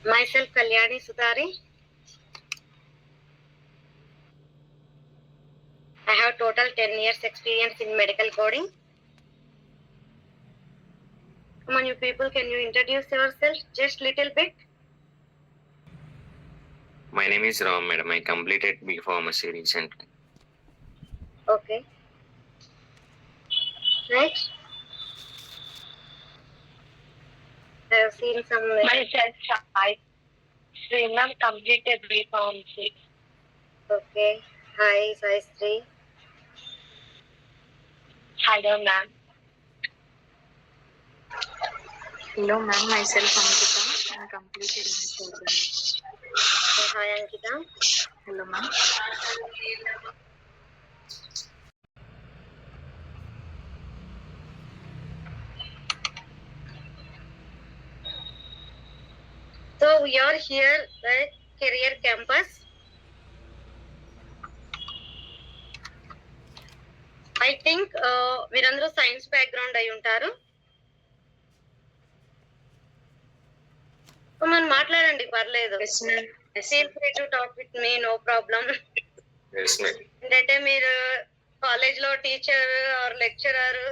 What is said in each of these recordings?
Myself Kalyani Sudari. I have total 10 years experience in medical coding. Come on, you people, can you introduce yourself just little bit? My name is Ram, madam. I completed B Pharmacy recently. Okay. Next. I have seen some. Myself, Sai. Srimam completed B Pharmacy. Okay. Hi, Sai Sri. Hello, ma'am. Hello, ma'am. Myself, Ankita. I'm completed in program. Hi, Ankita. Hello, ma'am. So we are here at Career Campus. I think మీరందరూ science background అయి ఉంటారు. మనం మాట్లాడండి, పర్లేదు. Feel free to talk with me, no problem. Yes, ma'am. ఏంటంటే మీరు college లో teacher are lecturer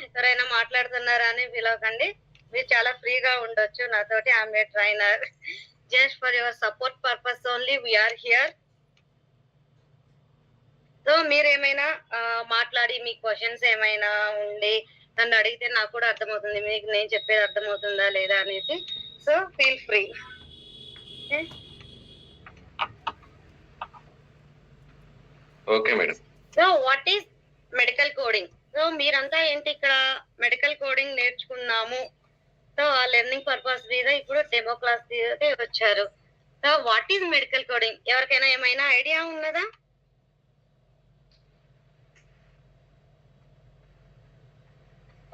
ఎవరైనా మాట్లాడుతున్నారా అని పిలవకండి. మీరు చాలా ఫ్రీగా ఉండొచ్చు నాతోటి. I'm a trainer. Just for your support purpose only we are here. So మీరేమైనా మాట్లాడి మీ క్వశ్చన్స్ ఏమైనా ఉండి నన్ను అడిగితే నాకు కూడా అర్థమవుతుంది, మీకు నేను చెప్పేది అర్థమవుతుందా లేదా అనేసి. So feel free. Okay, madam. So what is medical coding? So మీరంతా ఏంటి ఇక్కడ మెడికల్ కోడింగ్ నేర్చుకున్నాము, సో ఆ లెర్నింగ్ పర్పస్ మీద ఇప్పుడు డెమో క్లాస్ వచ్చారు. So what is medical coding? ఎవరికైనా ఏమైనా ఐడియా ఉన్నదా?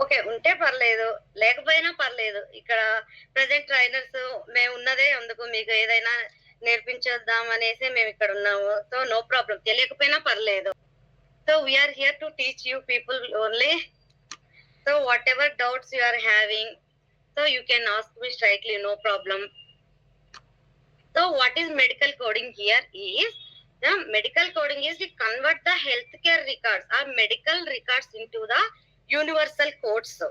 ఓకే, ఉంటే పర్లేదు, లేకపోయినా పర్లేదు. ఇక్కడ ప్రజెంట్ ట్రైనర్స్ మేము ఉన్నదే అందుకు, మీకు ఏదైనా నేర్పించేద్దాం అనేసి మేము ఇక్కడ ఉన్నాము. సో నో ప్రాబ్లం, తెలియకపోయినా పర్లేదు. So we are here to teach you people only. So whatever doubts you are having, so you can ask me straightly, no problem. So what is medical coding? Here is the medical coding is to convert the healthcare records or medical records into the universal codes.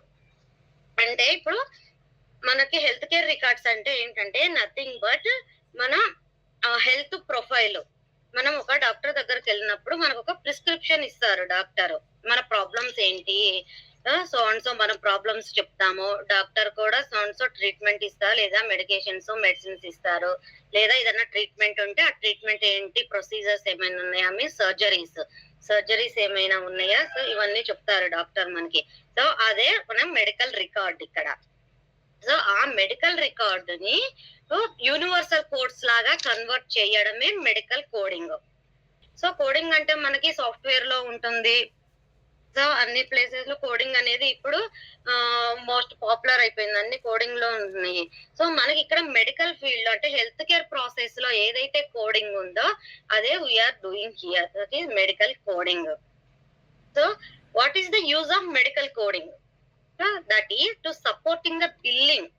అంటే ఇప్పుడు మనకి health care records అంటే ఏంటంటే nothing but మన health profile. మనం ఒక doctor దగ్గరికి వెళ్ళినప్పుడు మనకు ఒక ప్రిస్క్రిప్షన్ ఇస్తారు డాక్టర్, మన ప్రాబ్లమ్స్ ఏంటి, సో అండ్ సో మన ప్రాబ్లమ్స్ చెప్తాము. డాక్టర్ కూడా సో అండ్ సో ట్రీట్మెంట్ ఇస్తారు, లేదా మెడికేషన్స్ మెడిసిన్స్ ఇస్తారు, లేదా ఏదైనా ట్రీట్మెంట్ ఉంటే ఆ ట్రీట్మెంట్ ఏంటి, ప్రొసీజర్స్ ఏమైనా ఉన్నాయా, మీ సర్జరీస్ ఏమైనా ఉన్నాయా, సో ఇవన్నీ చెప్తారు డాక్టర్ మనకి. సో అదే మనం మెడికల్ రికార్డ్ ఇక్కడ. సో ఆ మెడికల్ రికార్డ్ ని యూనివర్సల్ కోడ్స్ లాగా కన్వర్ట్ చేయడమే మెడికల్ కోడింగ్. సో కోడింగ్ అంటే మనకి సాఫ్ట్వేర్ లో ఉంటుంది. సో అన్ని ప్లేసెస్ లో కోడింగ్ అనేది ఇప్పుడు మోస్ట్ పాపులర్ అయిపోయింది, అన్ని కోడింగ్ లో ఉన్నాయి. సో మనకి ఇక్కడ మెడికల్ ఫీల్డ్ లో అంటే హెల్త్ కేర్ ప్రాసెస్ లో ఏదైతే కోడింగ్ ఉందో అదే we are doing here, that is medical coding. So what is the use of medical coding? That is to supporting the billing,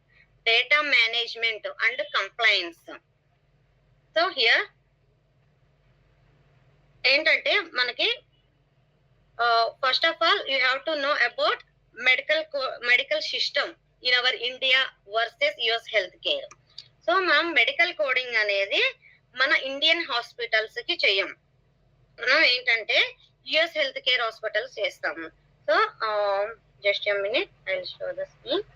data management and compliance. So here ఏంటంటే మనకి first of all you have to know about medical system in our India versus US healthcare. So మనం medical coding అనేది మన Indian hospitals కి చెయ్యం, మనం ఏంటంటే US health care hospitals చేస్తాము. So just a minute, I will show the screen.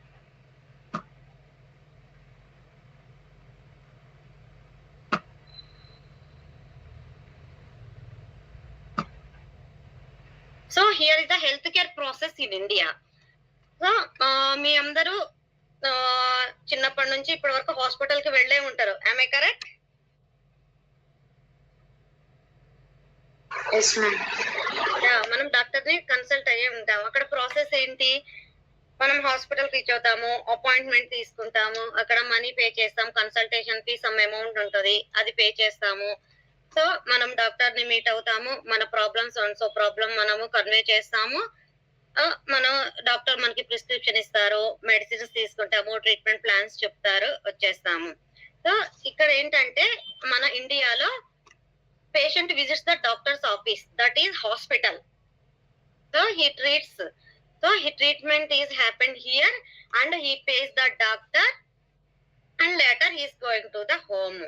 So here is the health care process in India. So మీ అందరూ చిన్నప్పటి నుంచి ఇప్పటి వరకు హాస్పిటల్ కి వెళ్ళే ఉంటారు, am I correct? Yes, ma'am. మనం డాక్టర్ ని కన్సల్ట్ అయ్యే ఉంటాం. అక్కడ ప్రాసెస్ ఏంటి, మనం హాస్పిటల్ రీచ్ అవుతాము, అపాయింట్మెంట్ తీసుకుంటాము, అక్కడ మనీ పే చేస్తాం, కన్సల్టేషన్ ఫీ సమ్ అమౌంట్ ఉంటుంది, అది పే చేస్తాము. సో మనం డాక్టర్ ని మీట్ అవుతాము, మన ప్రాబ్లమ్స్ సో ప్రాబ్లం మనము కన్వే చేస్తాము, మనం డాక్టర్ మనకి ప్రిస్క్రిప్షన్ ఇస్తారు, మెడిసిన్స్ తీసుకుంటాము, ట్రీట్మెంట్ ప్లాన్స్ చెప్తారు, వచ్చేస్తాము. సో ఇక్కడ ఏంటంటే మన ఇండియాలో patient visits the doctors office, that is hospital. So he treats, so he treatment is happened here and he face the doctor and later he's going to the home.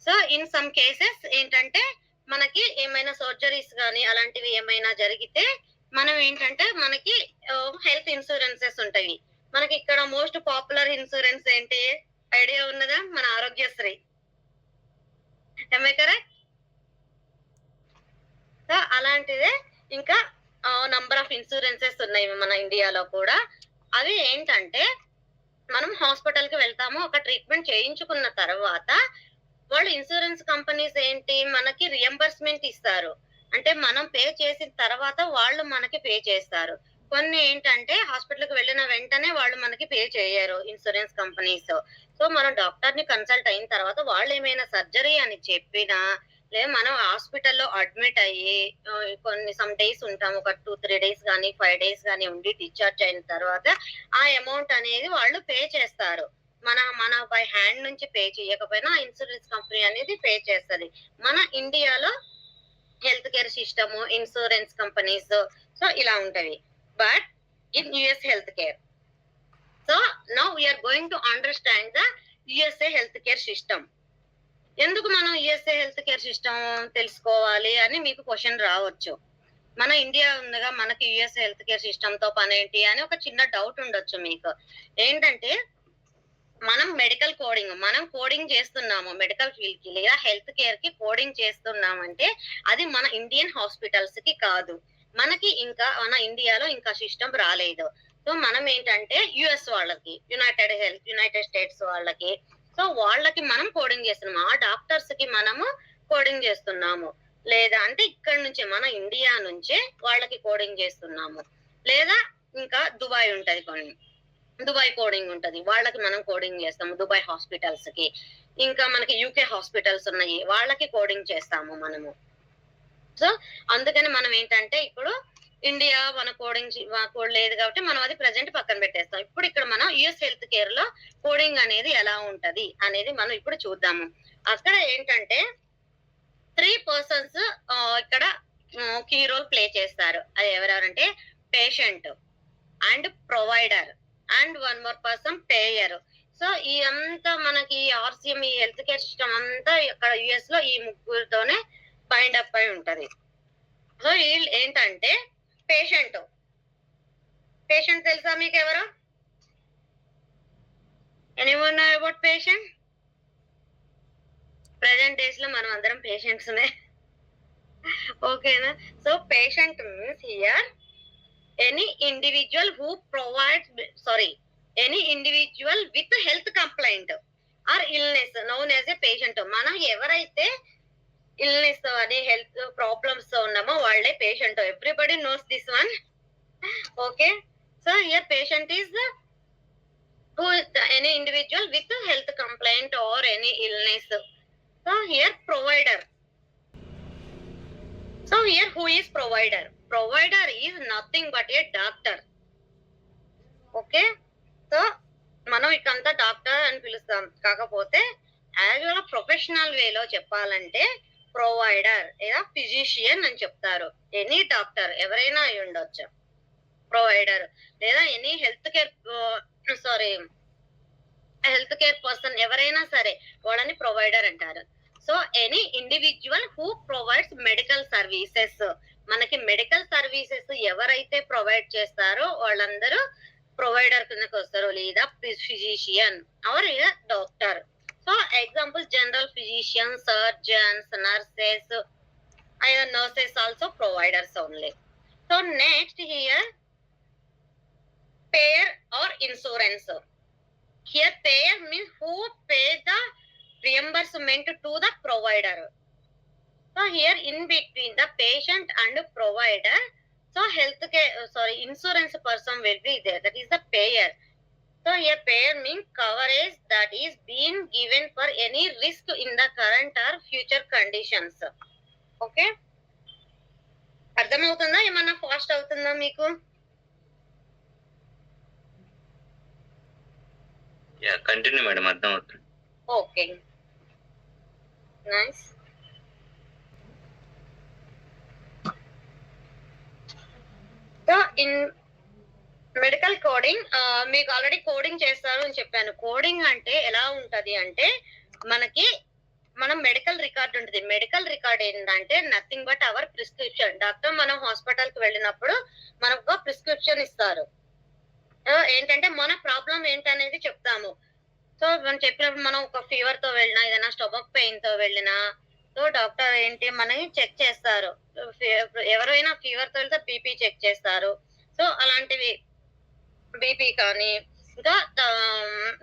So in some cases ఏంటంటే మనకి ఏమైనా surgeries కానీ అలాంటివి ఏమైనా జరిగితే మనం ఏంటంటే మనకి హెల్త్ ఇన్సూరెన్సెస్ ఉంటాయి. మనకి ఇక్కడ మోస్ట్ పాపులర్ ఇన్సూరెన్స్ ఏంటి ఐడియా ఉన్నదా? మన ఆరోగ్యశ్రీ. కరెక్ట్? సో అలాంటిదే ఇంకా నంబర్ ఆఫ్ ఇన్సూరెన్సెస్ ఉన్నాయి మన ఇండియాలో కూడా. అవి ఏంటంటే మనం హాస్పిటల్ కి వెళ్తాము, ఒక ట్రీట్మెంట్ చేయించుకున్న తర్వాత వాళ్ళు ఇన్సూరెన్స్ కంపెనీస్ ఏంటి మనకి రియంబర్స్మెంట్ ఇస్తారు. అంటే మనం పే చేసిన తర్వాత వాళ్ళు మనకి పే చేస్తారు. కొన్ని ఏంటంటే హాస్పిటల్ కి వెళ్ళిన వెంటనే వాళ్ళు మనకి పే చేయరు ఇన్సూరెన్స్ కంపెనీస్. సో మనం డాక్టర్ ని కన్సల్ట్ అయిన తర్వాత వాళ్ళు ఏమైనా సర్జరీ అని చెప్పినా, లేదా మనం హాస్పిటల్లో అడ్మిట్ అయ్యి కొన్ని సమ్ డేస్ ఉంటాము, ఒక 2-3 days కానీ 5 days కానీ ఉండి డిశ్చార్జ్ అయిన తర్వాత ఆ అమౌంట్ అనేది వాళ్ళు పే చేస్తారు. మన బై హ్యాండ్ నుంచి పే చేయకపోయినా ఇన్సూరెన్స్ కంపెనీ అనేది పే చేస్తుంది. మన ఇండియాలో health care system, insurance companies so ఇలా ఉంటవి. But in US health care, so now we're going to understand the USA health care system. ఎందుకు మనం యుఎస్ఏ హెల్త్ కేర్ సిస్టమ్ తెలుసుకోవాలి అని మీకు క్వశ్చన్ రావచ్చు. మన ఇండియా ఉందిగా, మనకి యుఎస్ హెల్త్ కేర్ సిస్టమ్ తో పని ఏంటి అని ఒక చిన్న డౌట్ ఉండొచ్చు మీకు. ఏంటంటే మనం మెడికల్ కోడింగ్, మనం కోడింగ్ చేస్తున్నాము మెడికల్ ఫీల్డ్ కి లేదా హెల్త్ కేర్ కి కోడింగ్ చేస్తున్నామంటే అది మన ఇండియన్ హాస్పిటల్స్ కి కాదు. మనకి ఇంకా మన ఇండియాలో ఇంకా సిస్టమ్ రాలేదు. సో మనం ఏంటంటే యుఎస్ వాళ్ళకి, యునైటెడ్ స్టేట్స్ వాళ్ళకి, సో వాళ్ళకి మనం కోడింగ్ చేస్తున్నాము. ఆ డాక్టర్స్ కి మనము కోడింగ్ చేస్తున్నాము. లేదా అంటే ఇక్కడ నుంచే మన ఇండియా నుంచే వాళ్ళకి కోడింగ్ చేస్తున్నాము. లేదా ఇంకా దుబాయ్ ఉంటది, కొన్ని దుబాయ్ కోడింగ్ ఉంటది, వాళ్ళకి మనం కోడింగ్ చేస్తాము దుబాయ్ హాస్పిటల్స్ కి. ఇంకా మనకి యూకే హాస్పిటల్స్ ఉన్నాయి, వాళ్ళకి కోడింగ్ చేస్తాము మనము. సో అందుకని మనం ఏంటంటే ఇప్పుడు ఇండియా మన కోడింగ్ లేదు కాబట్టి మనం అది ప్రెసెంట్ పక్కన పెట్టేస్తాం. ఇప్పుడు ఇక్కడ మనం యుఎస్ హెల్త్ కేర్ లో కోడింగ్ అనేది ఎలా ఉంటది అనేది మనం ఇప్పుడు చూద్దాము. అక్కడ ఏంటంటే 3 persons ఇక్కడ కీ రోల్ ప్లే చేస్తారు. అది ఎవరెవరంటే patient and provider and 1 more person payer. So ఈ అంతా మనకి ఆర్సిఎం, ఈ హెల్త్ కేర్ సిస్టమ్ అంతా ఇక్కడ యుఎస్ లో ఈ ముగ్గురితోనే బైండ్ అప్ అయి ఉంటది. సో వీళ్ళు ఏంటంటే పేషెంట్ తెలుసా మీకు ఎవరు? Anyone know about patient? Present days లో మనం అందరం పేషెంట్స్ ఓకేనా? So patient means here any individual who provides any individual with health complaint or illness known as a patient. మనం ఎవరైతే ఇల్నెస్ అని హెల్త్ ప్రాబ్లమ్స్ తో ఉన్నామో వాళ్ళే patient. Everybody knows this one. Okay, so here patient is who is any individual with health complaint or any illness. So here provider. So here who is provider? Provider is nothing but a doctor. Okay, so మనం ఇకంతా doctor అని పిలుస్తాం. కాకపోతే actual professional వేలో చెప్పాలంటే provider లేదా physician అని చెప్తారు. Any doctor ఎవరైనా అయి ఉండొచ్చు ప్రొవైడర్, లేదా ఎనీ హెల్త్ కేర్ పర్సన్ ఎవరైనా సరే వాళ్ళని ప్రొవైడర్ అంటారు. So any individual who provides medical services, మనకి మెడికల్ సర్వీసెస్ ఎవరైతే ప్రొవైడ్ చేస్తారో వాళ్ళందరూ ప్రొవైడర్ కిందకి వస్తారు, లేదా physician or doctor. So example general physician, surgeons, nurses, either nurses also providers only. So next here payer or insurance. Here payer means who pay the reimbursement to the provider. So here in between the patient and provider, so insurance person will be there, that is the payer. So here payer means coverage that is being given for any risk in the current or future conditions. Okay, అర్థమవుతుందా? ఏమన్నా fast అవుతుందా మీకు? Continue madam, అర్థం అవుతుంది. Okay, nice. So in medical coding మీకు already coding చేస్తారు అని చెప్పాను. కోడింగ్ అంటే ఎలా ఉంటది అంటే మనం మెడికల్ రికార్డ్ ఉంటుంది. మెడికల్ రికార్డ్ ఏంటంటే nothing but our prescription. Doctor మనం హాస్పిటల్ కి వెళ్ళినప్పుడు మనకు ప్రిస్క్రిప్షన్ ఇస్తారు. ఏంటంటే మన ప్రాబ్లం ఏంటనేది చెప్తాము. సో మనం చెప్పినప్పుడు మనం ఒక ఫీవర్ తో వెళ్ళినా, ఏదైనా స్టమక్ పెయిన్ తో వెళ్ళినా, సో డాక్టర్ ఏంటి మనని చెక్ చేస్తారు. ఎవరైనా ఫీవర్ తో వెళ్తే బీపీ చెక్ చేస్తారు. సో అలాంటివి బీపీ కానీ ఇంకా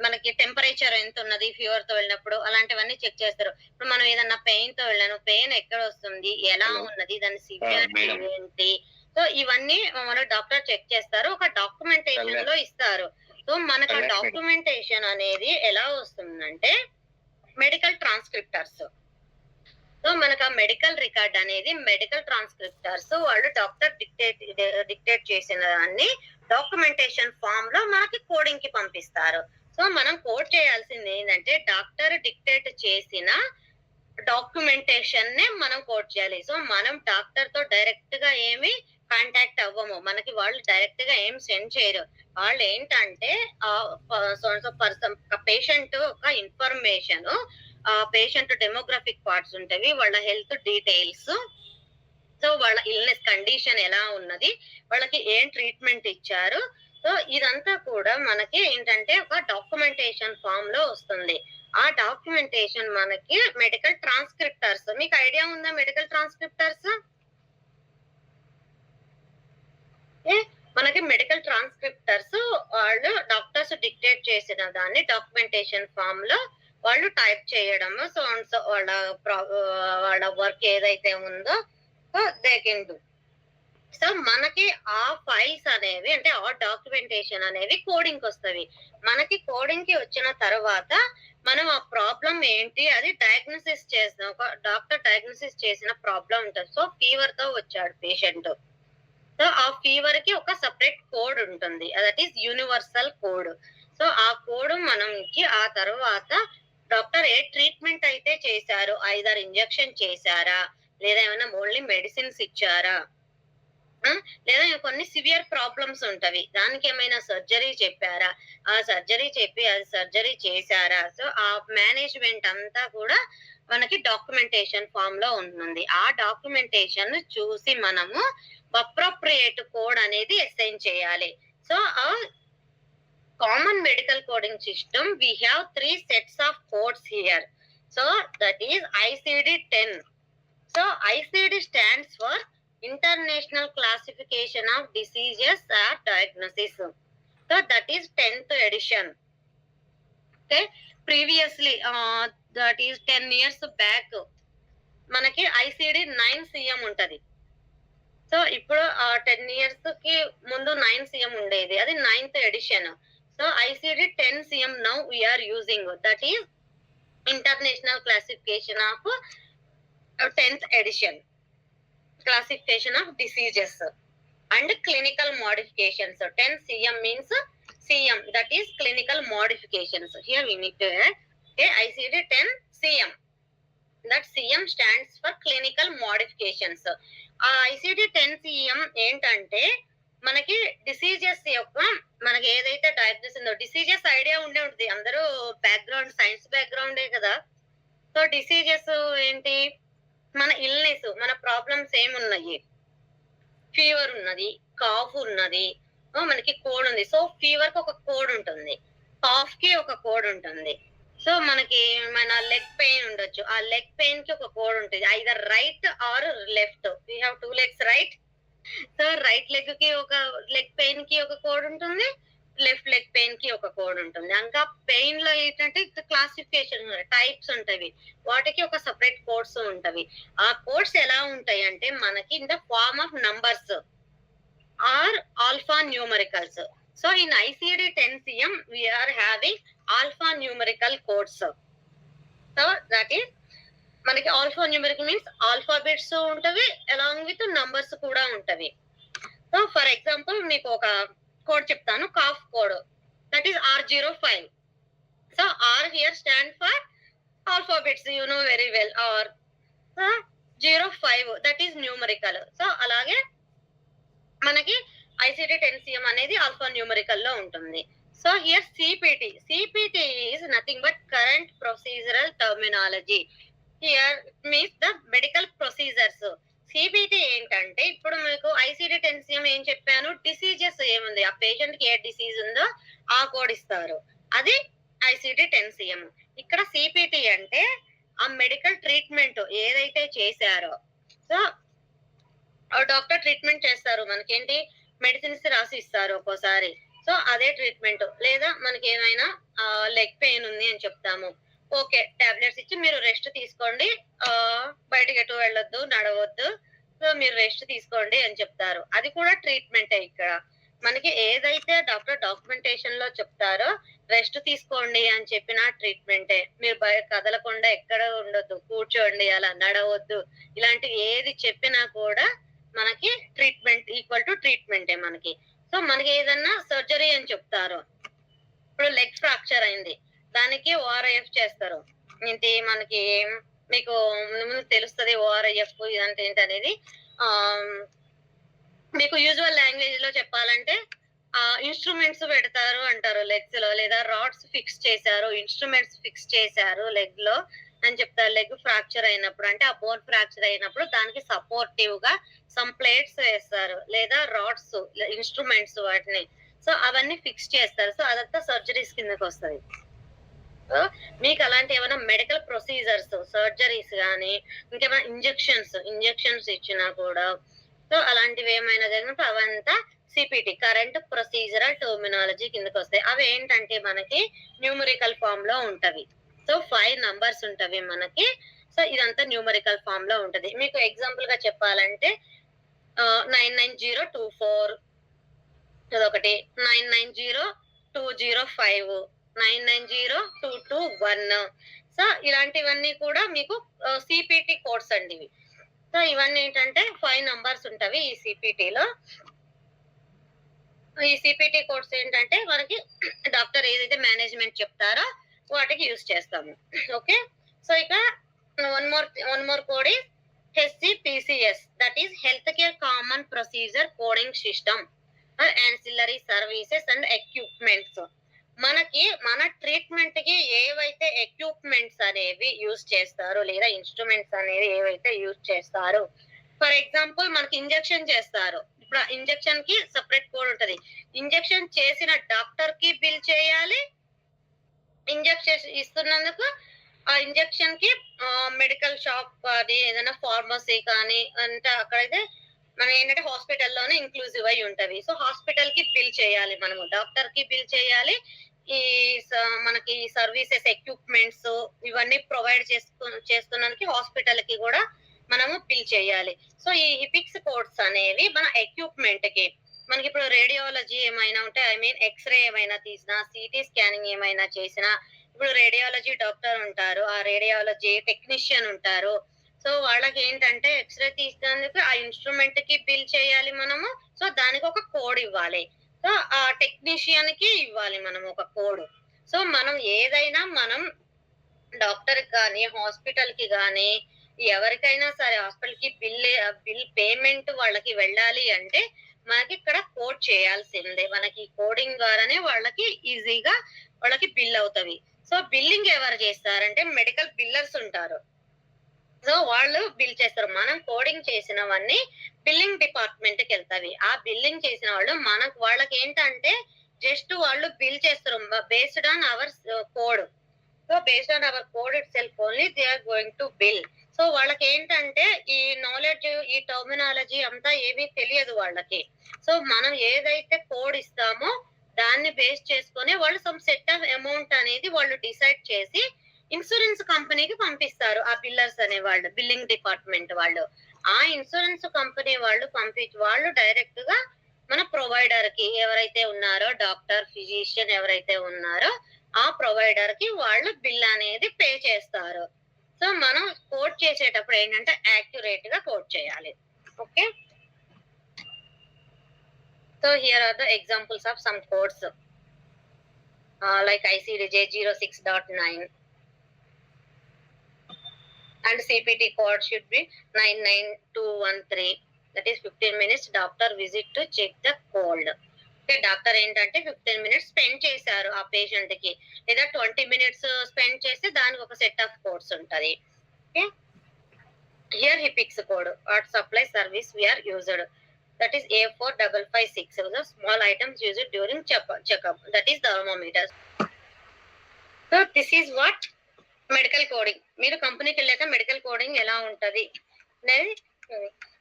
మనకి టెంపరేచర్ ఎంత ఉన్నది ఫీవర్ తో వెళ్ళినప్పుడు అలాంటివన్నీ చెక్ చేస్తారు. ఇప్పుడు మనం ఏదన్నా పెయిన్ తో వెళ్ళాను, పెయిన్ ఎక్కడ వస్తుంది, ఎలా ఉన్నది, దాని సివియారిటీ ఏంటి, సో ఇవన్నీ మన డాక్టర్ చెక్ చేస్తారు. ఒక డాక్యుమెంటేషన్ లో ఇస్తారు. సో మనకు ఆ డాక్యుమెంటేషన్ అనేది ఎలా వస్తుందంటే మెడికల్ ట్రాన్స్క్రిప్టర్స్. సో మనకు ఆ మెడికల్ రికార్డ్ అనేది మెడికల్ ట్రాన్స్క్రిప్టర్స్ వాళ్ళు డాక్టర్ డిక్టేట్ చేసిన దాన్ని డాక్యుమెంటేషన్ ఫామ్ లో మనకి కోడింగ్ కి పంపిస్తారు. సో మనం కోడ్ చేయాల్సింది ఏంటంటే డాక్టర్ డిక్టేట్ చేసిన డాక్యుమెంటేషన్ నే మనం కోడ్ చేయాలి. సో మనం డాక్టర్ తో డైరెక్ట్ గా ఏమి కాంటాక్ట్ అవ్వము. మనకి వాళ్ళు డైరెక్ట్ గా ఏం సెండ్ చేయరు. వాళ్ళు ఏంటంటే పర్సన్ పేషెంట్ ఒక ఇన్ఫర్మేషన్, పేషెంట్ డెమోగ్రఫిక్ పార్ట్స్ ఉంటాయి, వాళ్ళ హెల్త్ డీటెయిల్స్, సో వాళ్ళ ఇల్నెస్ కండిషన్ ఎలా ఉన్నది, వాళ్ళకి ఏం ట్రీట్మెంట్ ఇచ్చారు, సో ఇదంతా కూడా మనకి ఏంటంటే ఒక డాక్యుమెంటేషన్ ఫామ్ లో వస్తుంది. ఆ డాక్యుమెంటేషన్ మనకి మెడికల్ ట్రాన్స్క్రిప్టర్స్. మీకు ఐడియా ఉందా మెడికల్ ట్రాన్స్క్రిప్టర్స్? మనకి మెడికల్ ట్రాన్స్క్రిప్టర్స్ వాళ్ళు డాక్టర్స్ డిక్టేట్ చేసిన దాన్ని డాక్యుమెంటేషన్ ఫామ్ లో వాళ్ళు టైప్ చేయడము. సో వాళ్ళ వర్క్ ఏదైతే ఉందో దే కెన్ డూ. సో మనకి ఆ ఫైల్స్ అనేవి అంటే ఆ డాక్యుమెంటేషన్ అనేవి కోడింగ్ వస్తవి. మనకి కోడింగ్ కి వచ్చిన తర్వాత మనం ఆ ప్రాబ్లం ఏంటి అది డయాగ్నోసిస్ చేస్తాం. ఒక డాక్టర్ డయాగ్నోసిస్ చేసిన ప్రాబ్లం ఉంటుంది. సో ఫీవర్ తో వచ్చాడు పేషెంట్. సో ఆ ఫీవర్ కి ఒక సెపరేట్ కోడ్ ఉంటుంది, that is universal code. So ఆ కోడ్ మనకి ఆ తర్వాత డాక్టర్ ఏ ట్రీట్మెంట్ అయితే చేశారు, ఐదర్ ఇంజెక్షన్ చేశారా, లేదా ఏమైనా ఓన్లీ మెడిసిన్స్ ఇచ్చారా, లేదా కొన్ని సివియర్ ప్రాబ్లమ్స్ ఉంటవి, దానికి ఏమైనా సర్జరీ చెప్పారా, ఆ సర్జరీ చెప్పి అది సర్జరీ చేశారా. సో ఆ మేనేజ్మెంట్ అంతా కూడా మనకి డాక్యుమెంటేషన్ ఫామ్ లో ఉంటుంది. ఆ డాక్యుమెంటేషన్ చూసి మనము అప్రోప్రియేట్ కోడ్ అనేది అసైన్ చేయాలి. సో ఆ common medical coding system, we have 3 sets of codes here. So that is ICD-10. So ICD stands for International Classification of Diseases or Diagnosis. So that is 10th edition. Okay, previously that is 10 years back మనకి ICD-9 CM ఉంటది. So ఇప్పుడు 10 years కి ముందు 9 CM ఉండేది, అది 9th edition. So ICD-10 CM now we are using, that is International Classification of 10th edition, Classification of Diseases and Clinical Modifications. So 10 CM means CM, that is Clinical Modifications. Here we need to add ICD-10 CM. That CM stands for Clinical Modifications. ICD-10 CM ఏంటంటే మనకి diseases యొక్క మనకి ఏదైతే diagnosis ఉందో, diseases idea ఉండే ఉంటుంది, అందరూ background science బ్యాక్గ్రౌండే కదా. సో డిసీజెస్ ఏంటి, మన ఇల్నెస్, మన ప్రాబ్లమ్స్ ఏమున్నాయి, ఫీవర్ ఉన్నది, కాఫ్ ఉన్నది, మనకి కోడ్ ఉంది. సో ఫీవర్ కి ఒక కోడ్ ఉంటుంది, కాఫ్ కి ఒక కోడ్ ఉంటుంది. సో మనకి మన లెగ్ పెయిన్ ఉండొచ్చు, ఆ లెగ్ పెయిన్ కి ఒక కోడ్ ఉంటుంది, either right are left. We have 2 legs right. So right leg కి ఒక లెగ్ పెయిన్ కి ఒక కోడ్ ఉంటుంది, లెఫ్ట్ లెగ్ పెయిన్ కి ఒక కోడ్ ఉంటుంది. ఇంకా పెయిన్ లో ఏంటంటే క్లాసిఫికేషన్ టైప్స్ ఉంటవి, వాటికి ఒక సెపరేట్ కోడ్స్ ఉంటవి. ఆ కోడ్స్ ఎలా ఉంటాయి అంటే మనకి in the form of numbers or alpha numericals. So in ICD-10 CM we are having alpha numerical codes. So that is మనకి ఆల్ఫా న్యూమరికల్ మీన్స్ ఆల్ఫాబెట్స్ ఉంటవి, అలాంగ్ విత్ నంబర్స్ కూడా ఉంటవి. So for example మీకు ఒక code చెప్తాను, cough code, that is R05. So R here stand for alphabet. bits, you know very well, or 05, that is numerical. So అలాగే మనకి ICD-10CM అనేది alpha numerical లో ఉంటుంది. So here CPT is nothing but current procedural terminology. Here means the medical procedures. CPT ఏంటంటే ఇప్పుడు మీకు ICD-10CM ఏం చెప్పాను, డిసీజెస్ ఏముంది, ఆ పేషెంట్ కి ఏ డిసీజ్ ఉందో ఆ కోడ్ ఇస్తారు, అది ICD-10CM. ఇక్కడ సిపిటి అంటే ఆ మెడికల్ ట్రీట్మెంట్ ఏదైతే చేశారో, సో డాక్టర్ ట్రీట్మెంట్ చేస్తారు, మనకేంటి మెడిసిన్స్ రాసి ఇస్తారు ఒక్కోసారి. సో అదే ట్రీట్మెంట్. లేదా మనకి ఏమైనా లెగ్ పెయిన్ ఉంది అని చెప్తాము, ఓకే టాబ్లెట్స్ ఇచ్చి మీరు రెస్ట్ తీసుకోండి, బయటకి ఎటు వెళ్ళొద్దు, నడవద్దు, సో మీరు రెస్ట్ తీసుకోండి అని చెప్తారు. అది కూడా ట్రీట్మెంటే. ఇక్కడ మనకి ఏదైతే డాక్టర్ డాక్యుమెంటేషన్ లో చెప్తారో రెస్ట్ తీసుకోండి అని చెప్పిన ట్రీట్మెంటే. మీరు కదలకుండా ఎక్కడ ఉండొద్దు, కూర్చోండి, అలా నడవద్దు, ఇలాంటి ఏది చెప్పినా కూడా మనకి ట్రీట్మెంట్ ఈక్వల్ టు ట్రీట్మెంటే మనకి. సో మనకి ఏదన్నా సర్జరీ అని చెప్తారు, ఇప్పుడు లెగ్ ఫ్రాక్చర్ అయింది, దానికి ORIF చేస్తారు. ఏంటి మనకి మీకు ముందు తెలుస్తుంది ORIF ఇదంటే ఏంటి అనేది. మీకు యూజువల్ లాంగ్వేజ్ లో చెప్పాలంటే ఇన్స్ట్రుమెంట్స్ పెడతారు అంటారు లెగ్స్ లో, లేదా రాడ్స్ ఫిక్స్ చేశారు, ఇన్స్ట్రుమెంట్స్ ఫిక్స్ చేశారు లెగ్ లో అని చెప్తారు. లెగ్ ఫ్రాక్చర్ అయినప్పుడు అంటే ఆ బోన్ ఫ్రాక్చర్ అయినప్పుడు దానికి సపోర్టివ్ గా సమ్ ప్లేట్స్ వేస్తారు, లేదా రాడ్స్, ఇన్స్ట్రుమెంట్స్ వాటిని. సో అవన్నీ ఫిక్స్ చేస్తారు. సో అదంతా సర్జరీస్ కిందకి వస్తుంది. సో మీకు అలాంటి ఏమైనా మెడికల్ ప్రొసీజర్స్, సర్జరీస్ కానీ ఇంకేమైనా ఇంజెక్షన్స్ ఇచ్చినా కూడా, సో అలాంటివి ఏమైనా జరిగినప్పుడు అవంతా సిపిటి, కరెంట్ ప్రొసీజరల్ టర్మినాలజీ కిందకి వస్తాయి. అవి ఏంటంటే మనకి న్యూమరికల్ ఫామ్ లో ఉంటవి. సో 5 నంబర్స్ ఉంటవి మనకి. సో ఇదంతా న్యూమరికల్ ఫామ్ లో ఉంటది. మీకు ఎగ్జాంపుల్ గా చెప్పాలంటే 99024 అదొకటి, 990205, 990221. సో ఇలాంటివన్నీ కూడా మీకు సిపిటి కోడ్స్ అండి ఇవి. సో ఇవన్నీ ఏంటంటే 5 నంబర్స్ ఉంటవి ఈ సిపిటిలో. ఈ సిపిటి కోడ్స్ ఏంటంటే మనకి డాక్టర్ ఏదైతే మేనేజ్మెంట్ చెప్తారో వాటికి యూజ్ చేస్తాము. ఓకే, సో ఇక one more code is HCPCS, that is health care common procedure coding system, ancillary services and equipments. మనకి మన ట్రీట్మెంట్ కి ఏవైతే ఎక్విప్మెంట్స్ అనేవి యూజ్ చేస్తారో, లేదా ఇన్స్ట్రుమెంట్స్ అనేవి ఏవైతే యూజ్ చేస్తారో, ఫర్ ఎగ్జాంపుల్ మనకి ఇంజెక్షన్ చేస్తారు, ఇప్పుడు ఇంజెక్షన్ కి సెపరేట్ కోడ్ ఉంటది. ఇంజెక్షన్ చేసిన డాక్టర్ కి బిల్ చేయాలి, ఇంజెక్షన్ ఇస్తున్నందుకు ఆ ఇంజెక్షన్ కి మెడికల్ షాప్ కానీ ఏదైనా ఫార్మసీ కానీ అంటే అక్కడైతే మనం ఏంటంటే హాస్పిటల్లోనే ఇంక్లూజివ్ అయి ఉంటవి. సో హాస్పిటల్ కి బిల్ చేయాలి, మనము డాక్టర్ కి బిల్ చేయాలి, ఈ మనకి సర్వీసెస్ ఎక్విప్మెంట్స్ ఇవన్నీ ప్రొవైడ్ చేస్తున్నందుకు హాస్పిటల్ కి కూడా మనము బిల్ చేయాలి. సో ఈ ఇపిక్స్ కోడ్స్ అనేవి మన ఎక్విప్మెంట్ కి, మనకి ఇప్పుడు రేడియాలజీ ఏమైనా ఉంటే, ఐ మీన్ ఎక్స్రే ఏమైనా తీసినా, సిటీ స్కానింగ్ ఏమైనా చేసినా, ఇప్పుడు రేడియాలజీ డాక్టర్ ఉంటారు, ఆ రేడియాలజీ టెక్నీషియన్ ఉంటారు. సో వాళ్ళకి ఏంటంటే ఎక్స్రే తీసినందుకు ఆ ఇన్స్ట్రుమెంట్ కి బిల్ చేయాలి మనము. సో దానికి ఒక కోడ్ ఇవ్వాలి. సో ఆ టెక్నీషియన్ కి ఇవ్వాలి మనం ఒక కోడ్. సో మనం ఏదైనా మనం డాక్టర్ కానీ హాస్పిటల్ కి కానీ ఎవరికైనా సరే హాస్పిటల్ కి బిల్ పేమెంట్ వాళ్ళకి వెళ్ళాలి అంటే మనకి ఇక్కడ కోడ్ చేయాల్సిందే. మనకి కోడింగ్ ద్వారానే వాళ్ళకి ఈజీగా వాళ్ళకి బిల్ అవుతవి. సో బిల్లింగ్ ఎవరు చేస్తారంటే మెడికల్ బిల్లర్స్ ఉంటారు. సో వాళ్ళు బిల్ చేస్తారు. మనం కోడింగ్ చేసినవన్నీ బిల్లింగ్ డిపార్ట్మెంట్ కి వెళ్తావి. ఆ బిల్లింగ్ చేసిన వాళ్ళు వాళ్ళకి ఏంటంటే జస్ట్ వాళ్ళు బిల్ చేస్తారు based on our code. So based on our code itself only they are going to bill. So వాళ్ళకి ఏంటంటే ఈ నాలెడ్జ్, ఈ టర్మినాలజీ అంతా ఏమీ తెలియదు వాళ్ళకి. సో మనం ఏదైతే కోడ్ ఇస్తామో దాన్ని బేస్ చేసుకొని వాళ్ళు సమ్ సెట్ ఆఫ్ అమౌంట్ అనేది వాళ్ళు డిసైడ్ చేసి ఇన్సూరెన్స్ కంపెనీకి పంపిస్తారు. ఆ బిల్లర్స్ అనే వాళ్ళు, బిల్లింగ్ డిపార్ట్మెంట్ వాళ్ళు. ఆ ఇన్సూరెన్స్ కంపెనీ వాళ్ళు డైరెక్ట్ గా మన ప్రొవైడర్ కి ఎవరైతే ఉన్నారో, డాక్టర్, ఫిజిషియన్ ఎవరైతే ఉన్నారో ఆ ప్రొవైడర్ కి వాళ్ళు బిల్ అనేది పే చేస్తారు. సో మనం కోడ్ చేసేటప్పుడు ఏంటంటే యాక్యురేట్ గా కోడ్ చేయాలి. Okay, so here are the examples of some codes like ICD-J 06.9. and CPT code should be 99213. That is 15 minutes doctor visit to check the cold. Okay, doctor ఏంటంటే 15 minutes spend చేశారు ఆ patient కి, లేదా 20 minutes spend చేస్తే దానికి ఒక set of codes ఉంటది. Okay, here he picks code or supply service we are used, that is A4556. The small items used during checkup, that is thermometer. So this is what medical coding. మీరు కంపెనీకి వెళ్ళాక medical coding ఎలా ఉంటది అనేది.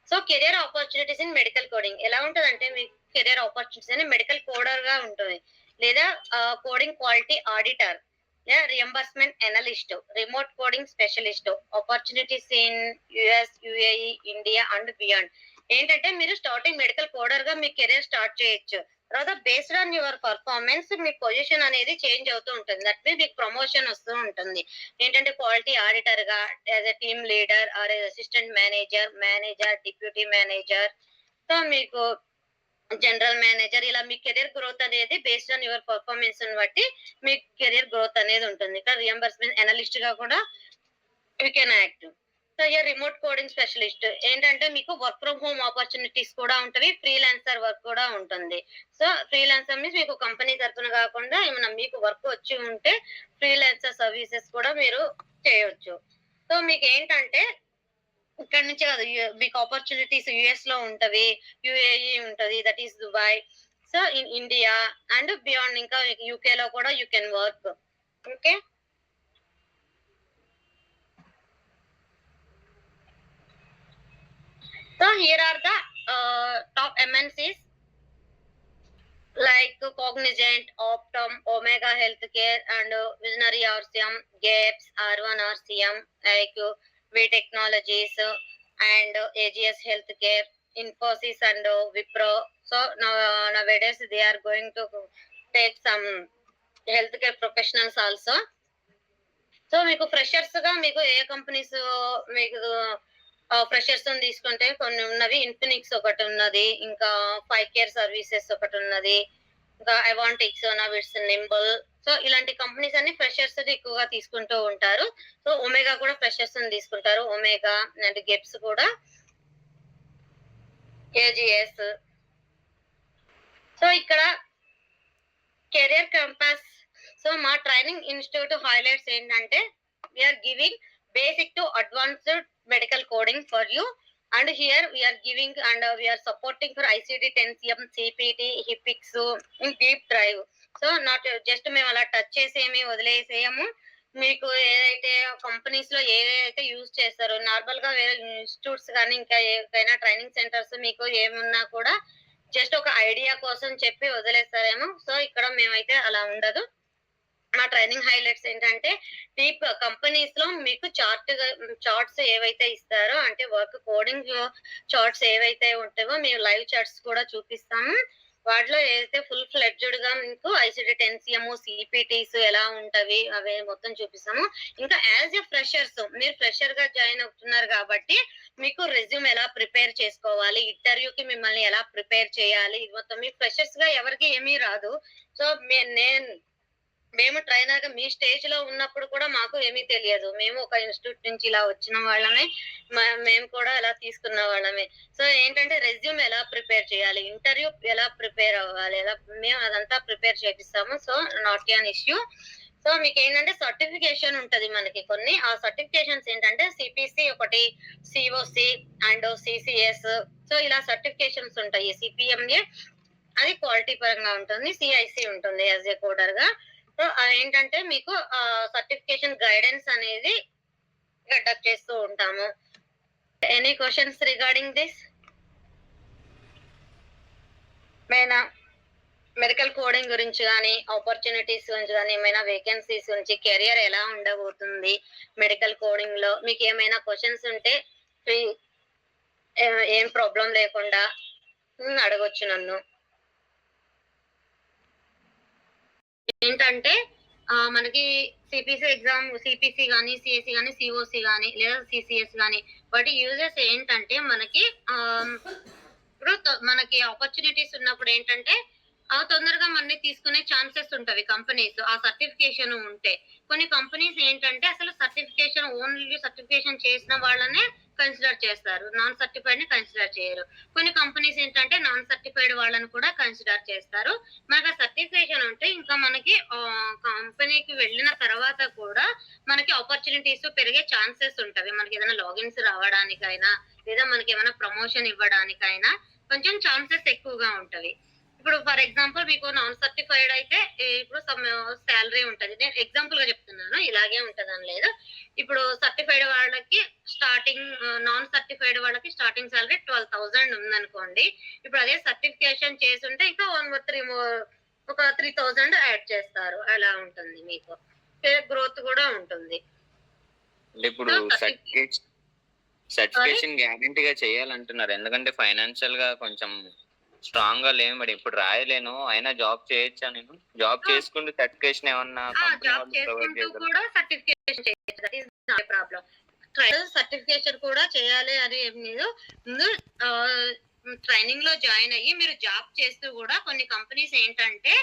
So career opportunities in medical coding ఎలా ఉంటది అంటే, మీకు కెరియర్ ఆపర్చునిటీస్ అని మెడికల్ కోడర్ గా ఉంటుంది, లేదా కోడింగ్ క్వాలిటీ ఆడిటర్, లేదా reimbursement analyst, remote coding specialist, opportunities in US, UAE, India and beyond. ఏంటంటే మీరు స్టార్టింగ్ మెడికల్ కోడర్ గా మీ కెరియర్ స్టార్ట్ చేయొచ్చు. తర్వాత based on your performance me position అనేది చేంజ్ అవుతూ ఉంటుంది. దట్ మీన్స్ మీకు ప్రమోషన్ వస్తూ ఉంటుంది. ఏంటంటే క్వాలిటీ ఆడిటర్ గా, as a team leader or assistant manager, deputy manager, so మీకు జనరల్ మేనేజర్, ఇలా మీ కెరీర్ గ్రోత్ అనేది బేస్డ్ ఆన్ యువర్ పర్ఫార్మెన్స్ బట్టి మీ కెరీర్ గ్రోత్ అనేది ఉంటుంది. ఇక్కడ రియంబర్స్మెంట్ అనలిస్ట్ గా కూడా you can act. So year remote coding specialist ఏంటంటే మీకు వర్క్ ఫ్రమ్ హోమ్ ఆపర్చునిటీస్ కూడా ఉంటవి, ఫ్రీలాన్సర్ వర్క్ కూడా ఉంటుంది. సో ఫ్రీలాన్సర్ మీన్స్ మీకు కంపెనీ తరఫున కాకుండా ఏమైనా మీకు వర్క్ వచ్చి ఉంటే ఫ్రీలాన్సర్ సర్వీసెస్ కూడా మీరు చేయొచ్చు. సో మీకు ఏంటంటే ఇక్కడ నుంచి కాదు, మీకు ఆపర్చునిటీస్ యుఎస్ లో ఉంటవి, యుఏఈ ఉంటది, that is Dubai, so in India and beyond, ఇంకా యూకే లో కూడా you can work. Okay, so here are the top MNCs like Cognizant, Optum, Omega Healthcare and Visionary RCM, GAPS, R1 RCM, like V Technologies and AGS Healthcare, Infosys and Wipro. So nowadays they are going to take some healthcare professionals also. So మీకు freshers గా మీకు ఏ companies మీకు freshers తీసుకుంటే కొన్ని ఉన్నవి, Infinix ఒకటి ఉన్నది, ఇంకా 5Care సర్వీసెస్ ఒకటి ఉన్నది, ఇంకా అవాంటిక్స్, నవిట్స్, నింబల్. సో ఇలాంటి కంపెనీస్ అన్ని ఫ్రెషర్స్ ఎక్కువగా తీసుకుంటూ ఉంటారు. సో ఒమేగా కూడా ఫ్రెషర్స్ తీసుకుంటారు, ఒమేగా అండ్ గెప్స్ కూడా, ఏజిఎస్. సో ఇక్కడ కెరియర్ కంపాస్. సో మా ట్రైనింగ్ ఇన్స్టిట్యూట్ హైలైట్స్ ఏంటంటే, we are giving basic to advanced medical coding for you, and here we are giving and we are supporting for ICD-10CM, CPT, HIPIX in deep drive. So not just మేము అలా touch చేసేమి వదిలేసేయము. మీకు ఏదైతే companies లో ఏదైతే use చేస్తారో, normal గా వేరే institutes కానీ ఇంకా ఏదైనా ట్రైనింగ్ సెంటర్స్ మీకు ఏమున్నా కూడా జస్ట్ ఒక ఐడియా కోసం చెప్పి వదిలేస్తారేమో. సో ఇక్కడ మేమైతే అలా ఉండదు. మా ట్రైనింగ్ హైలైట్స్ ఏంటంటే, డీప్ కంపెనీస్ లో మీకు చార్ట్స్ ఏవైతే ఇస్తారో, అంటే వర్క్ కోడింగ్ చార్ట్స్ ఏవైతే ఉంటాయో మేము లైవ్ చార్ట్స్ కూడా చూపిస్తాము. వాటిలో ఏదైతే ఫుల్ ఫ్లెడ్జ్డ్ గా మీకు ICD-10CM, CPTs ఎలా ఉంటవి అవి మొత్తం చూపిస్తాము. ఇంకా యాజ్ ఎ ఫ్రెషర్స్, మీరు ఫ్రెషర్ గా జాయిన్ అవుతున్నారు కాబట్టి మీకు రెజ్యూమ్ ఎలా ప్రిపేర్ చేసుకోవాలి, ఇంటర్వ్యూకి మిమ్మల్ని ఎలా ప్రిపేర్ చేయాలి, ఇది మొత్తం మీ ఫ్రెషర్స్ గా ఎవరికి ఏమీ రాదు. సో మేము ట్రైనర్ గా మీ స్టేజ్ లో ఉన్నప్పుడు కూడా మాకు ఏమీ తెలియదు. మేము ఒక ఇన్స్టిట్యూట్ నుంచి ఇలా వచ్చిన వాళ్ళమే, మేము కూడా ఇలా తీసుకున్న వాళ్ళమే. సో ఏంటంటే రెజ్యూమ్ ఎలా ప్రిపేర్ చేయాలి, ఇంటర్వ్యూ ఎలా ప్రిపేర్ అవ్వాలి, ఎలా మేము అదంతా ప్రిపేర్ చేపిస్తాము. So not an issue. So మీకు ఏంటంటే సర్టిఫికేషన్ ఉంటది మనకి కొన్ని. ఆ సర్టిఫికేషన్స్ ఏంటంటే CPC ఒకటి, COC అండ్ CCS. సో ఇలా సర్టిఫికేషన్స్ ఉంటాయి. CPMA అది క్వాలిటీ పరంగా ఉంటుంది, CIC ఉంటుంది యాజ్ ఏ కోడర్ గా. సో ఏంటంటే మీకు సర్టిఫికేషన్ గైడెన్స్ అనేది కండక్ట్ చేస్తూ ఉంటాము. Any questions regarding this? మేనా మెడికల్ కోడింగ్ గురించి కానీ, ఆపర్చునిటీస్ గురించి కానీ, ఏమైనా వేకెన్సీస్ గురించి, కెరియర్ ఎలా ఉండబోతుంది మెడికల్ కోడింగ్ లో, మీకు ఏమైనా క్వశ్చన్స్ ఉంటే ఏం ప్రాబ్లం లేకుండా అడగొచ్చు నన్ను. ఏంటంటే మనకి సిపిసి ఎగ్జామ్, సిపిసి కానీ, సిఎస్సి కానీ, సిఓసి కానీ, లేదా సిసిఎస్ కానీ, వాటి యూజెస్ ఏంటంటే మనకి ఇప్పుడు మనకి ఆపర్చునిటీస్ ఉన్నప్పుడు ఏంటంటే తొందరగా మనీ తీసుకునే ఛాన్సెస్ ఉంటవి కంపెనీస్ ఆ సర్టిఫికేషన్ ఉంటే. కొన్ని కంపెనీస్ ఏంటంటే అసలు ఓన్లీ సర్టిఫికేషన్ చేసిన వాళ్ళనే కన్సిడర్ చేస్తారు, నాన్ సర్టిఫైడ్ ని కన్సిడర్ చేయరు. కొన్ని కంపెనీస్ ఏంటంటే నాన్ సర్టిఫైడ్ వాళ్ళని కూడా కన్సిడర్ చేస్తారు. మనకి సర్టిఫికేషన్ ఉంటే ఇంకా మనకి కంపెనీకి వెళ్ళిన తర్వాత కూడా మనకి ఆపర్చునిటీస్ పెరిగే ఛాన్సెస్ ఉంటవి. మనకి ఏదైనా లాగిన్స్ రావడానికైనా లేదా మనకి ఏమైనా ప్రమోషన్ ఇవ్వడానికైనా కొంచెం ఛాన్సెస్ ఎక్కువగా ఉంటవి. ఇప్పుడు ఫర్ ఎగ్జాంపుల్ మీకు నాన్ సర్టిఫైడ్ అయితే ఇప్పుడు సమ్ శాలరీ ఉంటది. నేను ఎగ్జాంపుల్ గా చెప్తున్నాను, ఇలాగే ఉంటదని లేదు. ఇప్పుడు సర్టిఫైడ్ వాళ్ళకి స్టార్టింగ్, నాన్ సర్టిఫైడ్ వాళ్ళకి స్టార్టింగ్ శాలరీ 12,000 ఉందనుకోండి. ఇప్పుడు అదే సర్టిఫికేషన్ చేసి ఉంటే ఇంకా ఒక 3,000 యాడ్ చేస్తారు. అలా ఉంటుంది, మీకు గ్రోత్ కూడా ఉంటుంది. అంటే ఇప్పుడు సర్టిఫికేషన్ గ్యారంటీగా చేయాలంటున్నారు, ఎందుకంటే ఫైనాన్షియల్ గా కొంచెం స్ట్రాంగ్ గా లేము మేడం. ఇప్పుడు రాయలేను, అయినా జాబ్ చేయొచ్చా? నేను జాబ్ చేసుకుంటూ సర్టిఫికేషన్ ఏమన్నా జాబ్ చేసుకుంటూ కూడా సర్టిఫికేషన్ చేయొచ్చు, that is not problem. Certification కూడా చేయాలి అని ఏం లేదు. ముందు ట్రైనింగ్ లో జాయిన్ అయ్యి మీరు జాబ్ చేస్తూ కూడా కొన్ని కంపెనీస్ ఏంటంటే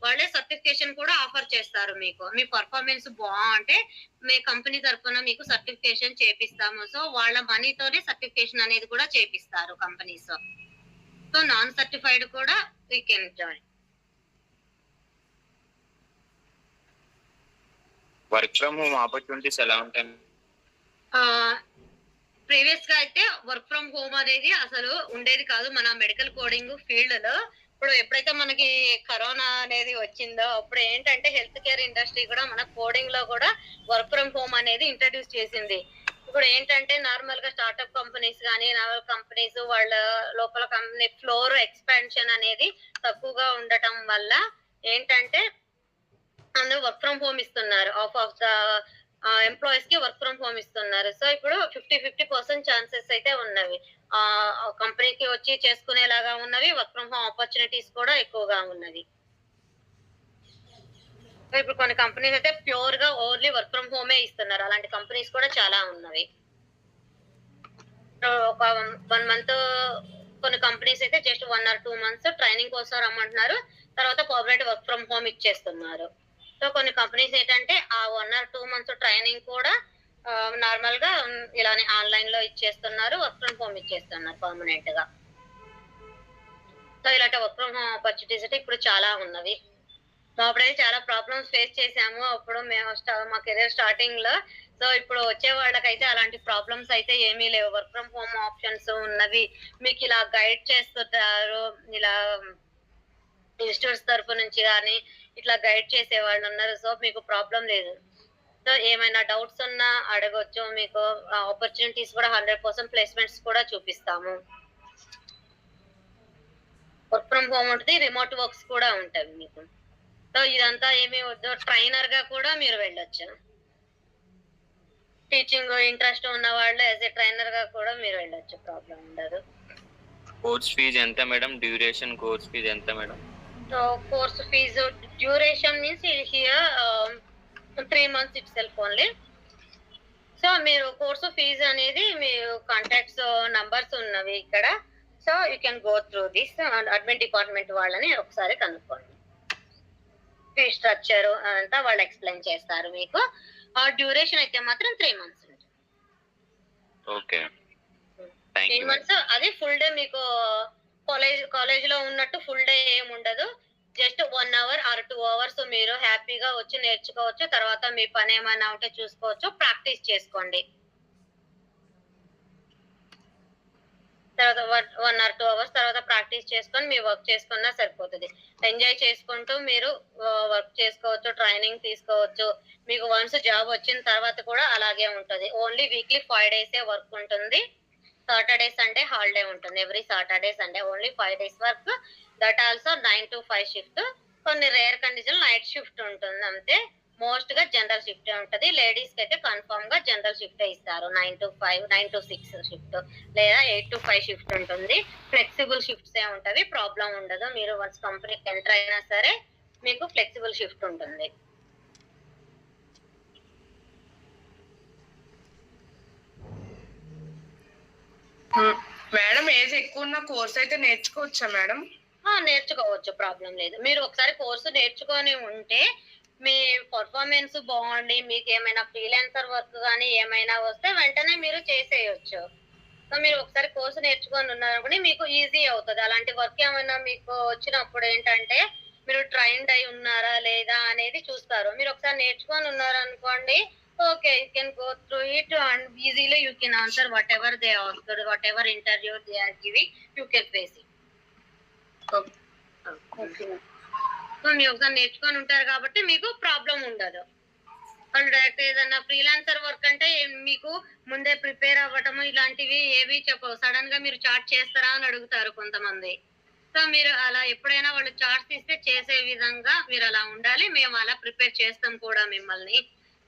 వాళ్ళే సర్టిఫికేషన్ కూడా ఆఫర్ చేస్తారు. మీకు మీ పర్ఫార్మెన్స్ బాగుంటే మీ కంపెనీ తరఫున మీకు సర్టిఫికేషన్ చేపిస్తాము. సో వాళ్ళ మనీతోనే సర్టిఫికేషన్ అనేది కూడా చేపిస్తారు కంపెనీస్. సో నాన్ సర్టిఫైడ్ కూడా we can join. Work from home opportunities ఎలా ఉంటాయి? ప్రీవియస్ గా అయితే వర్క్ ఫ్రమ్ హోమ్ అనేది అసలు ఉండేది కాదు మన మెడికల్ కోడింగ్ ఫీల్డ్ లో. ఇప్పుడు ఎప్పుడైతే మనకి కరోనా అనేది వచ్చిందో అప్పుడు ఏంటంటే హెల్త్ కేర్ ఇండస్ట్రీ కూడా మన కోడింగ్ లో కూడా వర్క్ ఫ్రమ్ హోమ్ అనేది ఇంట్రడ్యూస్ చేసింది. ఇప్పుడు ఏంటంటే నార్మల్ గా స్టార్ట్అప్ కంపెనీస్ కానీ నార్మల్ కంపెనీస్ వాళ్ళ లోపల కంపెనీ ఫ్లోర్ ఎక్స్పాన్షన్ అనేది తక్కువగా ఉండటం వల్ల ఏంటంటే అందరూ వర్క్ ఫ్రమ్ హోమ్ ఇస్తున్నారు. ఆఫ్ ద ఎంప్లాయీస్ కి వర్క్ ఫ్రమ్ హోమ్ ఇస్తున్నారు. సో ఇప్పుడు 50% ఛాన్సెస్ అయితే ఉన్నవి, కంపెనీకి వచ్చి చేసుకునేలాగా ఉన్నవి. వర్క్ ఫ్రమ్ హోమ్ ఆపర్చునిటీస్ కూడా ఎక్కువగా ఉన్నవి. ఇప్పుడు కొన్ని కంపెనీస్ అయితే ప్యూర్ గా ఓన్లీ వర్క్ ఫ్రమ్ హోమే ఇస్తున్నారు. అలాంటి కంపెనీస్ కూడా చాలా ఉన్నవి. ఒక 1 month కొన్ని కంపెనీస్ అయితే జస్ట్ 1 or 2 months ట్రైనింగ్ కోసం రమ్మంటున్నారు, తర్వాత పర్మనెంట్ వర్క్ ఫ్రమ్ హోమ్ ఇచ్చేస్తున్నారు. సో కొన్ని కంపెనీస్ ఏంటంటే ఆ 1 or 2 months ట్రైనింగ్ కూడా నార్మల్ గా ఇలానే ఆన్లైన్ లో ఇచ్చేస్తున్నారు, వర్క్ ఫ్రమ్ హోమ్ ఇచ్చేస్తున్నారు పర్మనెంట్ గా. సో ఇలాంటి వర్క్ ఫ్రమ్ హోమ్ ఆపర్చునిటీస్ అయితే ఇప్పుడు చాలా ఉన్నవి. అప్పుడైతే చాలా ప్రాబ్లమ్స్ ఫేస్ చేసాము అప్పుడు మేము మా కెరీర్ స్టార్టింగ్ లో. సో ఇప్పుడు వచ్చే వాళ్ళకైతే అలాంటి ప్రాబ్లమ్స్ అయితే ఏమీ లేవు, వర్క్ ఫ్రమ్ హోమ్ ఆప్షన్స్ ఉన్నవి. మీకు ఇలా గైడ్ చేస్తుంటారు, ఇలా ఇన్స్టిట్యూట్స్ తరపు నుంచి కానీ ఇట్లా గైడ్ చేసే వాళ్ళు ఉన్నారు. సో మీకు ప్రాబ్లం లేదు. సో ఏమైనా డౌట్స్ ఉన్నా అడగొచ్చు. మీకు ఆపర్చునిటీస్ కూడా 100% ప్లేస్మెంట్స్ కూడా చూపిస్తాము. వర్క్ ఫ్రమ్ హోమ్ ఉంటుంది, రిమోట్ వర్క్స్ కూడా ఉంటాయి మీకు. సో ఇదంతా ఏమీ వద్దు, ట్రైనర్ గా కూడా మీరు వెళ్ళొచ్చు. టీచింగ్ ఇంట్రెస్ట్ ఉన్న వాళ్ళు యాజ్ ఏ ట్రైనర్ గా కూడా మీరు వెళ్ళొచ్చు, ప్రాబ్లం ఉండదు. కోర్స్ ఫీజు ఎంత మేడం? డ్యూరేషన్ కోర్స్ ఫీజు ఎంత madam? So course fees duration means here 3 months itself only. So మీరు కోర్సు ఫీజు అనేది మీ కాంటాక్ట్స్ నంబర్స్ ఉన్నవి ఇక్కడ. So you can go through this. Admin department వాళ్ళని ఒకసారి కనుక్కోండి. ఫీ స్ట్రక్చర్ అంతా వాళ్ళు ఎక్స్ప్లెయిన్ చేస్తారు మీకు. ఆ డ్యూరేషన్ అయితే మాత్రం 3 months ఉంటుంది. Okay, 3 months. అది ఫుల్ డే మీకు కాలేజ్ లో ఉన్నట్టు ఫుల్ డే ఏమి ఉండదు. జస్ట్ 1 hour or 2 hours మీరు హ్యాపీగా వచ్చి నేర్చుకోవచ్చు. తర్వాత మీ పని ఏమైనా ఉంటే చూసుకోవచ్చు, ప్రాక్టీస్ చేసుకోండి. తర్వాత 1 or 2 hours తర్వాత ప్రాక్టీస్ చేసుకొని మీ వర్క్ చేసుకున్నా సరిపోతుంది. ఎంజాయ్ చేసుకుంటూ మీరు వర్క్ చేసుకోవచ్చు, ట్రైనింగ్ తీసుకోవచ్చు. మీకు వన్స్ జాబ్ వచ్చిన తర్వాత కూడా అలాగే ఉంటుంది. ఓన్లీ వీక్లీ 5 days వర్క్ ఉంటుంది. సాటర్డే సండే హాలిడే ఉంటుంది. Every Saturday Sunday only 5 days work. That also 9 to 5 shift. కొన్ని రేర్ కండిషన్ నైట్ షిఫ్ట్ ఉంటుంది అంతే. మోస్ట్ గా జనరల్ షిఫ్ట్ ఉంటుంది. లేడీస్ కి అయితే కన్ఫర్మ్ గా జనరల్ షిఫ్ట్ ఇస్తారు. 9 to 5, 9 to 6 షిఫ్ట్ లేదా 8 to 5 షిఫ్ట్ ఉంటుంది. ఫ్లెక్సిబుల్ షిఫ్ట్స్ ఏ ఉంటవి, ప్రాబ్లం ఉండదు. మీరు వన్స్ కంపెనీకి ఎంటర్ అయినా సరే మీకు ఫ్లెక్సిబుల్ షిఫ్ట్ ఉంటుంది. మేడం ఏజ్ ఎక్కువ ఉన్న కోర్స్ అయితే నేర్చుకోవచ్చా మేడం? నేర్చుకోవచ్చు, ప్రాబ్లం లేదు. మీరు ఒకసారి కోర్సు నేర్చుకొని ఉంటే మీ పర్ఫార్మెన్స్ బాగుండి మీకు ఏమైనా ఫ్రీలాన్సర్ వర్క్ కానీ ఏమైనా వస్తే వెంటనే మీరు చేసేయచ్చు. సో మీరు ఒకసారి కోర్సు నేర్చుకొని ఉన్నారనుకోండి మీకు ఈజీ అవుతుంది. అలాంటి వర్క్ ఏమైనా మీకు వచ్చినప్పుడు ఏంటంటే మీరు ట్రైన్డ్ అయి ఉన్నారా లేదా అనేది చూస్తారు. మీరు ఒకసారి నేర్చుకొని ఉన్నారనుకోండి, okay, you can go through it and easily you can answer whatever they asked, whatever interview they are giving, you can face it. So మీరు ఒకసారి నేర్చుకొని ఉంటారు కాబట్టి మీకు ప్రాబ్లం ఉండదు. వాళ్ళు డైరెక్ట్ ఏదన్నా ఫ్రీలాన్సర్ వర్క్ అంటే మీకు ముందే ప్రిపేర్ అవ్వటము ఇలాంటివి ఏవి చెప్పవు. సడన్ గా మీరు చార్ట్ చేస్తారా అని అడుగుతారు కొంతమంది. సో మీరు అలా ఎప్పుడైనా వాళ్ళు చార్ట్స్ ఇస్తే చేసే విధంగా మీరు అలా ఉండాలి. మేము అలా ప్రిపేర్ చేస్తాం కూడా మిమ్మల్ని.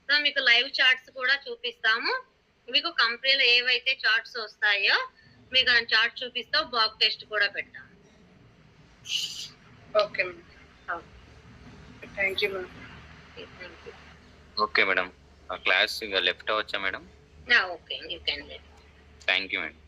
సో మీకు లైవ్ చార్ట్స్ కూడా చూపిస్తాము. మీకు కంపెనీలో ఏవైతే చార్ట్స్ వస్తాయో మీకు ఆ చార్ట్ చూపిస్తాం. బాక్ టెస్ట్ కూడా పెడతాం. Okay ma'am, thank you ma'am. Okay madam, class ఇక లెఫ్ట్ అవ్వచ్చా madam? Okay, you can. Thank you madam.